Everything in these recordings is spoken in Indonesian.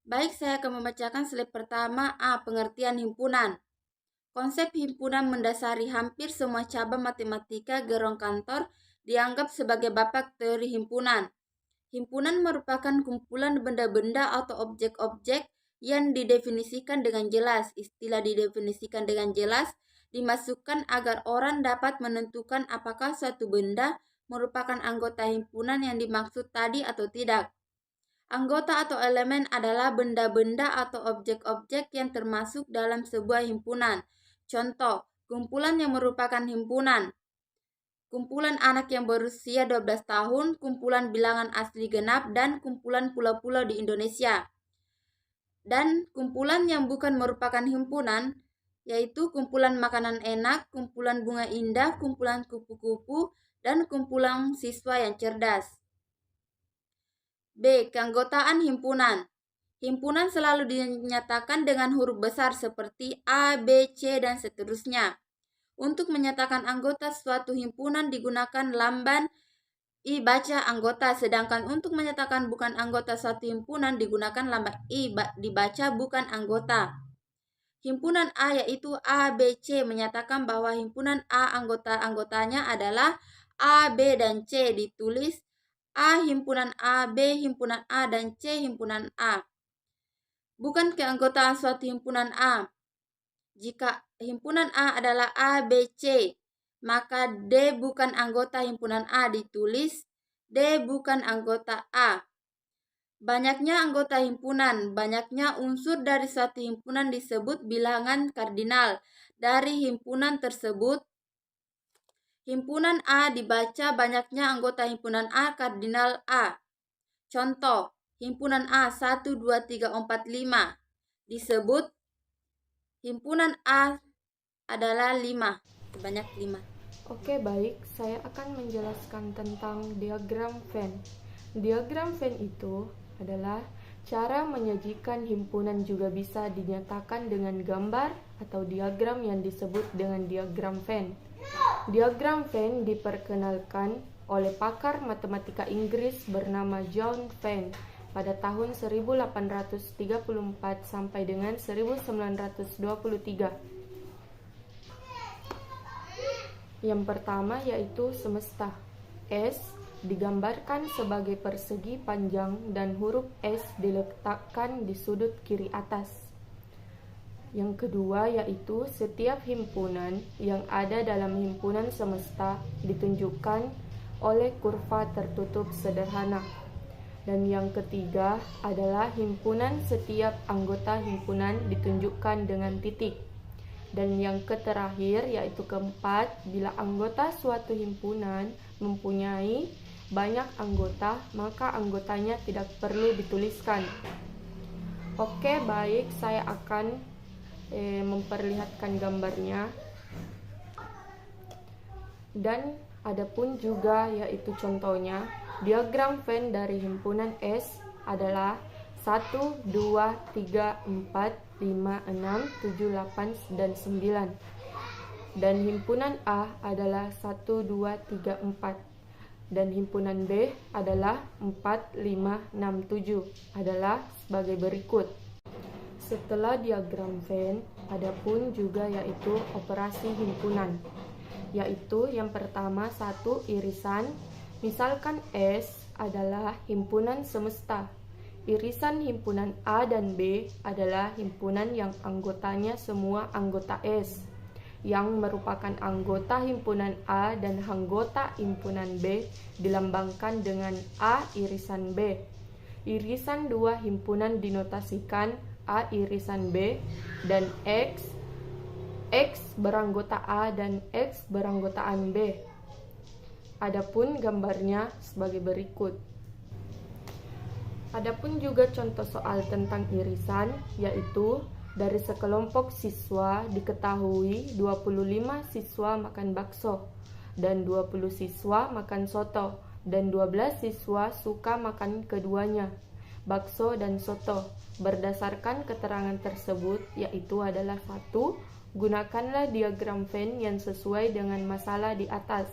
Baik, saya akan membacakan slide pertama A. Pengertian himpunan. Konsep himpunan mendasari hampir semua cabang matematika gerong kantor dianggap sebagai bapak teori himpunan. Himpunan merupakan kumpulan benda-benda atau objek-objek yang didefinisikan dengan jelas. Istilah didefinisikan dengan jelas dimasukkan agar orang dapat menentukan apakah suatu benda merupakan anggota himpunan yang dimaksud tadi atau tidak. Anggota atau elemen adalah benda-benda atau objek-objek yang termasuk dalam sebuah himpunan. Contoh, kumpulan yang merupakan himpunan. Kumpulan anak yang berusia 12 tahun, kumpulan bilangan asli genap, dan kumpulan pulau-pulau di Indonesia. Dan kumpulan yang bukan merupakan himpunan, yaitu kumpulan makanan enak, kumpulan bunga indah, kumpulan kupu-kupu, dan kumpulan siswa yang cerdas. B. Keanggotaan himpunan. Himpunan selalu dinyatakan dengan huruf besar seperti A, B, C, dan seterusnya. Untuk menyatakan anggota suatu himpunan digunakan lamban I baca anggota, sedangkan untuk menyatakan bukan anggota suatu himpunan digunakan lamban I dibaca bukan anggota. Himpunan A yaitu A, B, C menyatakan bahwa himpunan A anggota-anggotanya adalah A, B, dan C, ditulis A himpunan A, B himpunan A, dan C himpunan A. Bukan keanggotaan suatu himpunan A. Jika himpunan A adalah A, B, C, maka D bukan anggota himpunan A, ditulis D bukan anggota A. Banyaknya anggota himpunan, banyaknya unsur dari suatu himpunan disebut bilangan kardinal. Dari himpunan tersebut, himpunan A dibaca banyaknya anggota himpunan A kardinal A. Contoh, himpunan A 1, 2, 3, 4, 5 disebut himpunan A adalah 5, sebanyak 5. Oke, baik. Saya akan menjelaskan tentang diagram Venn. Diagram Venn itu adalah cara menyajikan himpunan, juga bisa dinyatakan dengan gambar atau diagram yang disebut dengan diagram Venn. Diagram Venn diperkenalkan oleh pakar matematika Inggris bernama John Venn pada tahun 1834 sampai dengan 1923. Yang pertama yaitu semesta. S digambarkan sebagai persegi panjang dan huruf S diletakkan di sudut kiri atas. Yang kedua yaitu setiap himpunan yang ada dalam himpunan semesta ditunjukkan oleh kurva tertutup sederhana. Dan yang ketiga adalah himpunan setiap anggota himpunan ditunjukkan dengan titik. Dan yang terakhir yaitu keempat, bila anggota suatu himpunan mempunyai banyak anggota, maka anggotanya tidak perlu dituliskan. Oke, baik, saya akan memperlihatkan gambarnya. Dan adapun juga yaitu contohnya, diagram Venn dari himpunan S adalah 1, 2, 3, 4, 5, 6, 7, 8, dan 9. Dan himpunan A adalah 1, 2, 3, 4. Dan himpunan B adalah 4, 5, 6, 7. Adalah sebagai berikut. Setelah diagram Venn, adapun juga yaitu operasi himpunan. Yaitu yang pertama, 1. Irisan. Misalkan S adalah himpunan semesta. Irisan himpunan A dan B adalah himpunan yang anggotanya semua anggota S, yang merupakan anggota himpunan A dan anggota himpunan B dilambangkan dengan A irisan B. Irisan dua himpunan dinotasikan A irisan B dan X beranggota A dan X beranggotaan B. Adapun gambarnya sebagai berikut. Adapun juga contoh soal tentang irisan, yaitu dari sekelompok siswa diketahui 25 siswa makan bakso, dan 20 siswa makan soto, dan 12 siswa suka makan keduanya, bakso dan soto. Berdasarkan keterangan tersebut, yaitu adalah 1. Gunakanlah diagram Venn yang sesuai dengan masalah di atas.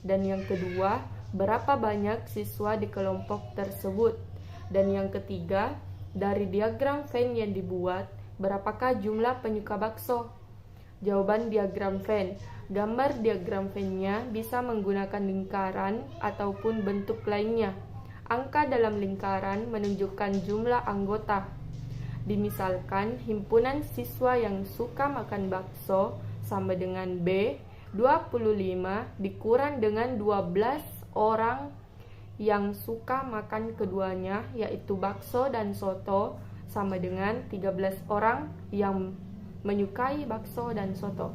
Dan yang kedua, berapa banyak siswa di kelompok tersebut. Dan yang ketiga, dari diagram Venn yang dibuat, berapakah jumlah penyuka bakso? Jawaban diagram Venn. Gambar diagram Venn-nya bisa menggunakan lingkaran ataupun bentuk lainnya. Angka dalam lingkaran menunjukkan jumlah anggota. Dimisalkan himpunan siswa yang suka makan bakso sama dengan B, 25 dikurang dengan 12 orang yang suka makan keduanya, yaitu bakso dan soto, sama dengan 13 orang yang menyukai bakso dan soto.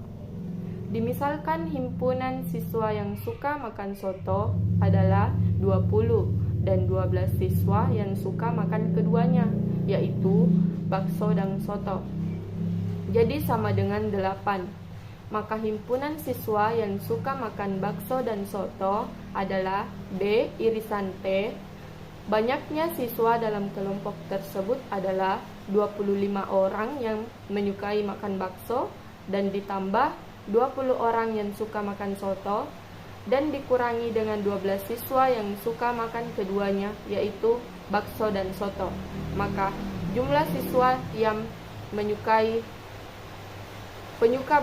Dimisalkan himpunan siswa yang suka makan soto adalah 20 dan 12 siswa yang suka makan keduanya, yaitu bakso dan soto. Jadi sama dengan 8. Maka himpunan siswa yang suka makan bakso dan soto adalah B irisan T. Banyaknya siswa dalam kelompok tersebut adalah 25 orang yang menyukai makan bakso dan ditambah 20 orang yang suka makan soto dan dikurangi dengan 12 siswa yang suka makan keduanya, yaitu bakso dan soto. Maka jumlah siswa yang penyuka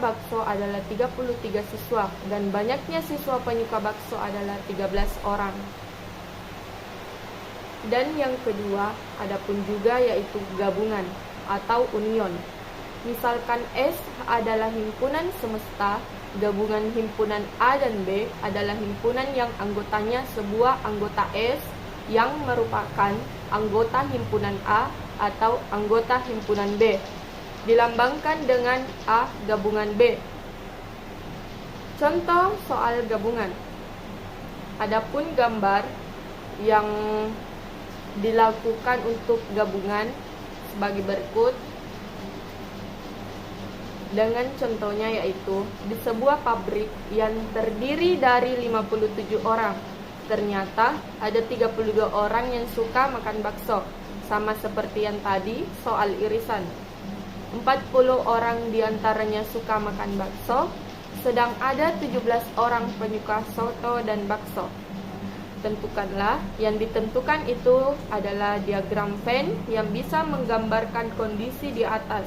bakso adalah 33 siswa dan banyaknya siswa penyuka bakso adalah 13 orang. Dan yang kedua, adapun juga yaitu gabungan atau union. Misalkan S adalah himpunan semesta, gabungan himpunan A dan B adalah himpunan yang anggotanya sebuah anggota S yang merupakan anggota himpunan A atau anggota himpunan B, dilambangkan dengan A gabungan B. Contoh soal gabungan. Adapun gambar yang dilakukan untuk gabungan sebagai berikut. Dengan contohnya yaitu di sebuah pabrik yang terdiri dari 57 orang, ternyata ada 32 orang yang suka makan bakso, sama seperti yang tadi soal irisan. 40 orang diantaranya suka makan bakso, sedang ada 17 orang penyuka soto dan bakso. Tentukanlah, yang ditentukan itu adalah diagram Venn yang bisa menggambarkan kondisi di atas.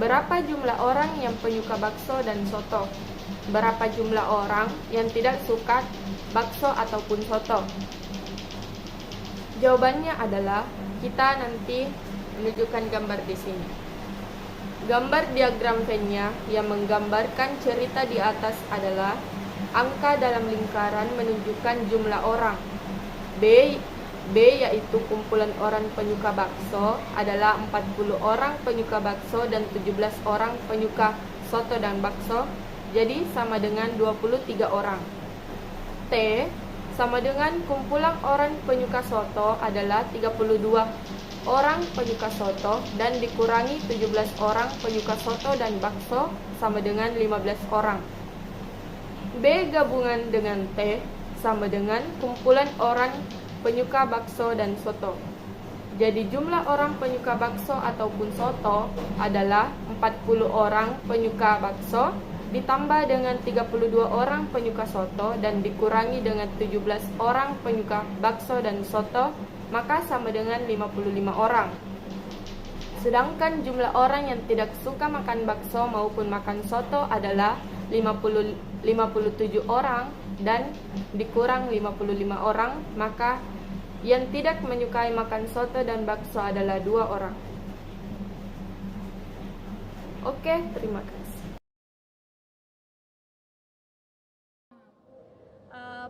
Berapa jumlah orang yang penyuka bakso dan soto? Berapa jumlah orang yang tidak suka bakso ataupun soto? Jawabannya adalah kita nanti menunjukkan gambar di sini. Gambar diagram Venn-nya yang menggambarkan cerita di atas adalah angka dalam lingkaran menunjukkan jumlah orang. B yaitu kumpulan orang penyuka bakso adalah 40 orang penyuka bakso dan 17 orang penyuka soto dan bakso, jadi sama dengan 23 orang. T sama dengan kumpulan orang penyuka soto adalah 32 orang penyuka soto dan dikurangi 17 orang penyuka soto dan bakso sama dengan 15 orang. B gabungan dengan T sama dengan kumpulan orang penyuka bakso dan soto. Jadi jumlah orang penyuka bakso ataupun soto adalah 40 orang penyuka bakso ditambah dengan 32 orang penyuka soto dan dikurangi dengan 17 orang penyuka bakso dan soto, maka sama dengan 55 orang. Sedangkan jumlah orang yang tidak suka makan bakso maupun makan soto adalah 57 orang dan dikurang 55 orang, maka yang tidak menyukai makan soto dan bakso adalah 2 orang. Oke, terima kasih.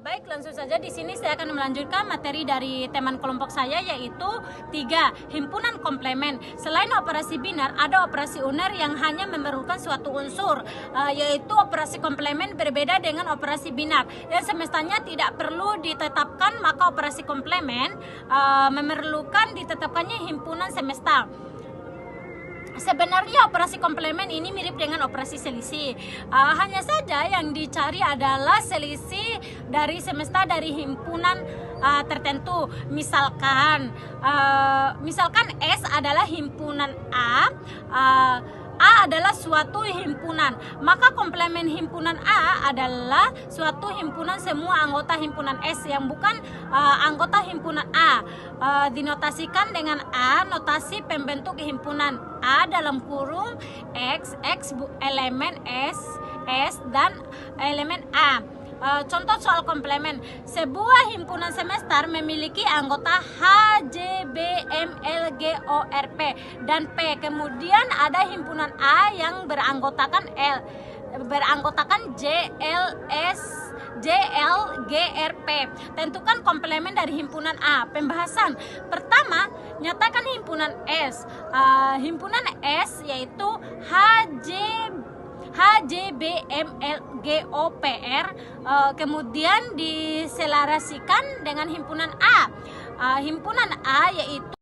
Baik, langsung saja di sini saya akan melanjutkan materi dari teman kelompok saya, yaitu 3. Himpunan komplemen. Selain operasi binar, ada operasi uner yang hanya memerlukan suatu unsur, yaitu operasi komplemen berbeda dengan operasi binar. Dan semestanya tidak perlu ditetapkan, maka operasi komplemen memerlukan ditetapkannya himpunan semesta. Sebenarnya operasi komplemen ini mirip dengan operasi selisih. Hanya saja yang dicari adalah selisih dari semesta dari himpunan tertentu. Misalkan S adalah himpunan A adalah suatu himpunan, maka komplemen himpunan A adalah suatu himpunan semua anggota himpunan S yang bukan anggota himpunan A. dinotasikan dengan A, notasi pembentuk himpunan. A dalam kurung X elemen S dan elemen A. Contoh soal komplemen. Sebuah himpunan semester memiliki anggota H, J, B, M, L, G, O, R, P, dan P. Kemudian ada himpunan A yang beranggotakan J, L, G, R, P. Tentukan komplemen dari himpunan A. Pembahasan pertama, nyatakan himpunan S. Himpunan S yaitu H, J, B, M, L, G, O, P, R. Kemudian diselarasikan dengan himpunan A. Himpunan A yaitu